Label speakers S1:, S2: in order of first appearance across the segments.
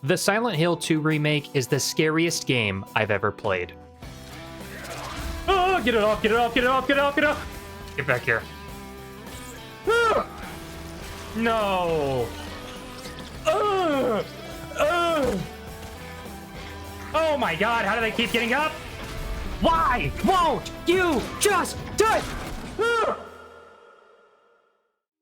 S1: The Silent Hill 2 remake is the scariest game I've ever played. Oh, get it off, get it off, get it off, get it off, get it off! Get back here. Ah! No! Oh my god, how do they keep getting up? Why won't you just die?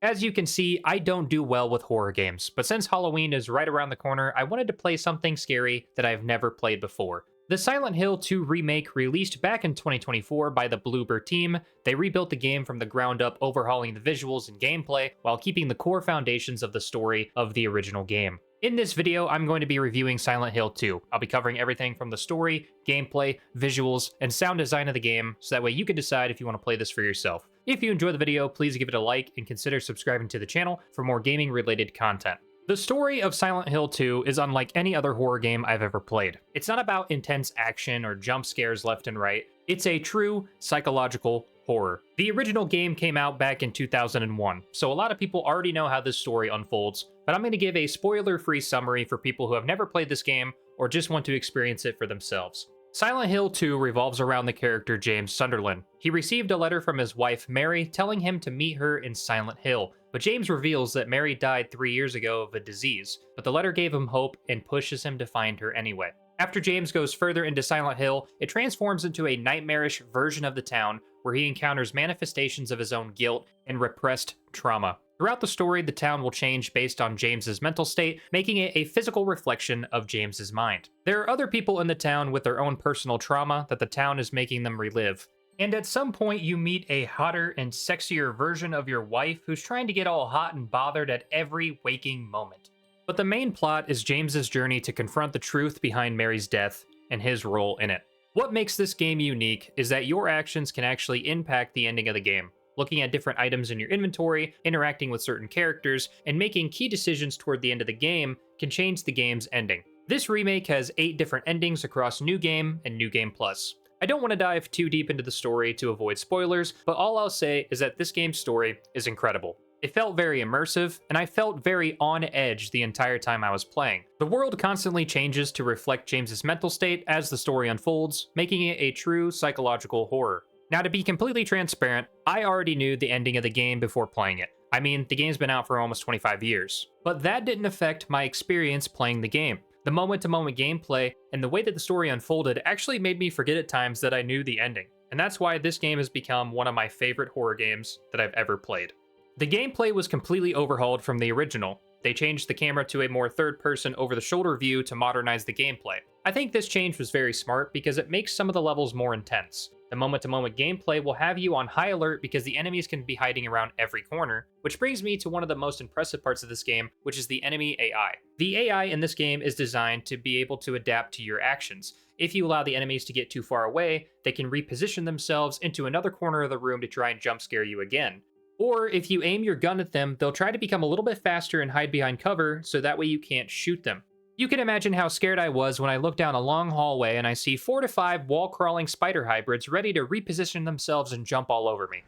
S1: As you can see, I don't do well with horror games, but since Halloween is right around the corner, I wanted to play something scary that I've never played before. The Silent Hill 2 remake released back in 2024 by the Bloober team. They rebuilt the game from the ground up, overhauling the visuals and gameplay while keeping the core foundations of the story of the original game. In this video, I'm going to be reviewing Silent Hill 2. I'll be covering everything from the story, gameplay, visuals, and sound design of the game, so that way you can decide if you want to play this for yourself. If you enjoy the video, please give it a like and consider subscribing to the channel for more gaming-related content. The story of Silent Hill 2 is unlike any other horror game I've ever played. It's not about intense action or jump scares left and right. It's a true psychological horror. The original game came out back in 2001, so a lot of people already know how this story unfolds, but I'm going to give a spoiler-free summary for people who have never played this game or just want to experience it for themselves. Silent Hill 2 revolves around the character James Sunderland. He received a letter from his wife Mary telling him to meet her in Silent Hill, but James reveals that Mary died 3 years ago of a disease, but the letter gave him hope and pushes him to find her anyway. After James goes further into Silent Hill, it transforms into a nightmarish version of the town where he encounters manifestations of his own guilt and repressed trauma. Throughout the story, the town will change based on James's mental state, making it a physical reflection of James's mind. There are other people in the town with their own personal trauma that the town is making them relive. And at some point, you meet a hotter and sexier version of your wife who's trying to get all hot and bothered at every waking moment. But the main plot is James's journey to confront the truth behind Mary's death and his role in it. What makes this game unique is that your actions can actually impact the ending of the game. Looking at different items in your inventory, interacting with certain characters, and making key decisions toward the end of the game can change the game's ending. This remake has 8 different endings across New Game and New Game Plus. I don't want to dive too deep into the story to avoid spoilers, but all I'll say is that this game's story is incredible. It felt very immersive, and I felt very on edge the entire time I was playing. The world constantly changes to reflect James's mental state as the story unfolds, making it a true psychological horror. Now, to be completely transparent, I already knew the ending of the game before playing it. I mean, the game's been out for almost 25 years. But that didn't affect my experience playing the game. The moment-to-moment gameplay and the way that the story unfolded actually made me forget at times that I knew the ending. And that's why this game has become one of my favorite horror games that I've ever played. The gameplay was completely overhauled from the original. They changed the camera to a more third-person over-the-shoulder view to modernize the gameplay. I think this change was very smart because it makes some of the levels more intense. The moment-to-moment gameplay will have you on high alert because the enemies can be hiding around every corner, which brings me to one of the most impressive parts of this game, which is the enemy AI. The AI in this game is designed to be able to adapt to your actions. If you allow the enemies to get too far away, they can reposition themselves into another corner of the room to try and jump scare you again. Or if you aim your gun at them, they'll try to become a little bit faster and hide behind cover so that way you can't shoot them. You can imagine how scared I was when I look down a long hallway and I see 4 to 5 wall-crawling spider hybrids ready to reposition themselves and jump all over me.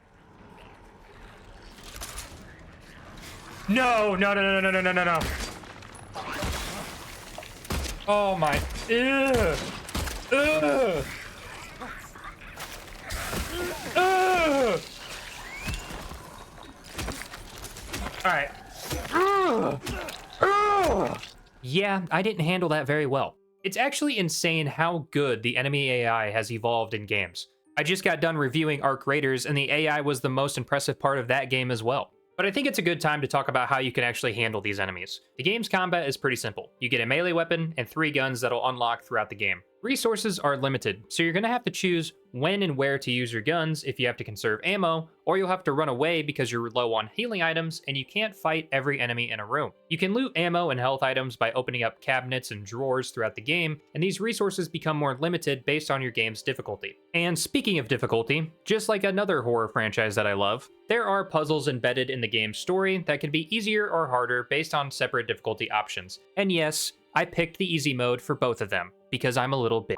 S1: No, no, no, no, no, no, no, no, no. Oh my, ugh, ugh, ugh. All right. Ugh, ugh. Yeah, I didn't handle that very well. It's actually insane how good the enemy AI has evolved in games. I just got done reviewing Arc Raiders, and the AI was the most impressive part of that game as well. But I think it's a good time to talk about how you can actually handle these enemies. The game's combat is pretty simple. You get a melee weapon and 3 guns that'll unlock throughout the game. Resources are limited, so you're going to have to choose when and where to use your guns if you have to conserve ammo, or you'll have to run away because you're low on healing items and you can't fight every enemy in a room. You can loot ammo and health items by opening up cabinets and drawers throughout the game, and these resources become more limited based on your game's difficulty. And speaking of difficulty, just like another horror franchise that I love, there are puzzles embedded in the game's story that can be easier or harder based on separate difficulty options. And yes, I picked the easy mode for both of them, because I'm a little bit.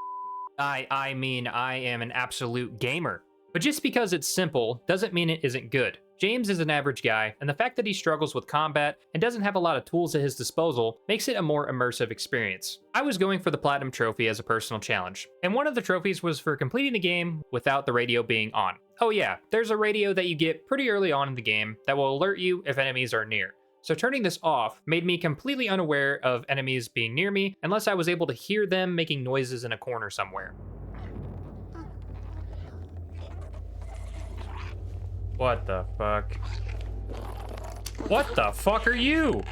S1: I mean, I am an absolute gamer. But just because it's simple doesn't mean it isn't good. James is an average guy, and the fact that he struggles with combat and doesn't have a lot of tools at his disposal makes it a more immersive experience. I was going for the Platinum Trophy as a personal challenge, and one of the trophies was for completing the game without the radio being on. Oh yeah, there's a radio that you get pretty early on in the game that will alert you if enemies are near. So turning this off made me completely unaware of enemies being near me unless I was able to hear them making noises in a corner somewhere. What the fuck? What the fuck are you?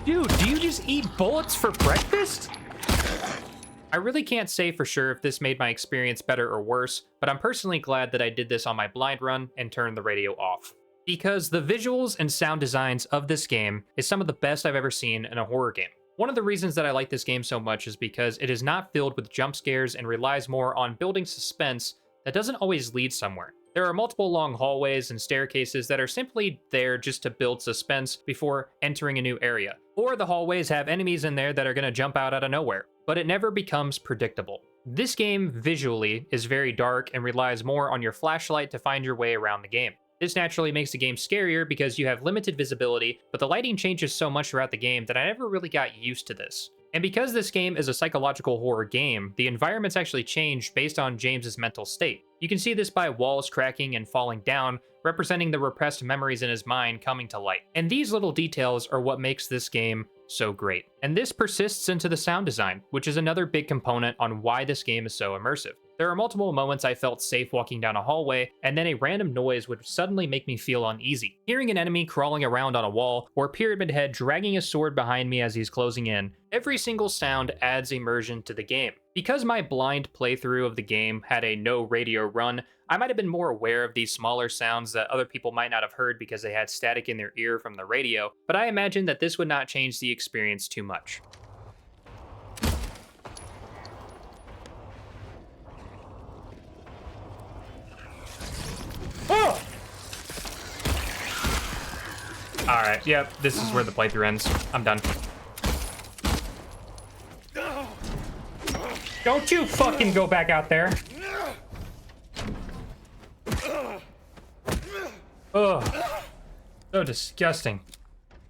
S1: Dude, do you just eat bullets for breakfast? I really can't say for sure if this made my experience better or worse, but I'm personally glad that I did this on my blind run and turned the radio off. Because the visuals and sound designs of this game is some of the best I've ever seen in a horror game. One of the reasons that I like this game so much is because it is not filled with jump scares and relies more on building suspense that doesn't always lead somewhere. There are multiple long hallways and staircases that are simply there just to build suspense before entering a new area. Or the hallways have enemies in there that are going to jump out of nowhere, but it never becomes predictable. This game visually is very dark and relies more on your flashlight to find your way around the game. This naturally makes the game scarier because you have limited visibility, but the lighting changes so much throughout the game that I never really got used to this. And because this game is a psychological horror game, the environments actually change based on James's mental state. You can see this by walls cracking and falling down, representing the repressed memories in his mind coming to light. And these little details are what makes this game so great. And this persists into the sound design, which is another big component on why this game is so immersive. There are multiple moments I felt safe walking down a hallway, and then a random noise would suddenly make me feel uneasy. Hearing an enemy crawling around on a wall, or Pyramid Head dragging his sword behind me as he's closing in, every single sound adds immersion to the game. Because my blind playthrough of the game had a no radio run, I might have been more aware of these smaller sounds that other people might not have heard because they had static in their ear from the radio, but I imagine that this would not change the experience too much. Oh! Alright, yep, this is where the playthrough ends. I'm done. Don't you fucking go back out there. Ugh. So disgusting.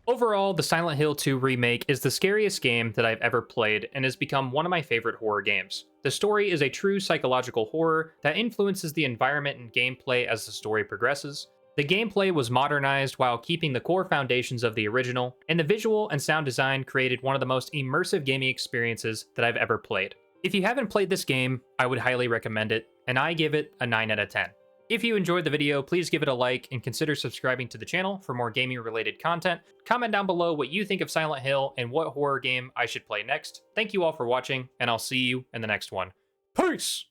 S1: Overall, the Silent Hill 2 Remake is the scariest game that I've ever played and has become one of my favorite horror games. The story is a true psychological horror that influences the environment and gameplay as the story progresses. The gameplay was modernized while keeping the core foundations of the original, and the visual and sound design created one of the most immersive gaming experiences that I've ever played. If you haven't played this game, I would highly recommend it, and I give it a 9 out of 10. If you enjoyed the video, please give it a like and consider subscribing to the channel for more gaming-related content. Comment down below what you think of Silent Hill and what horror game I should play next. Thank you all for watching, and I'll see you in the next one. Peace!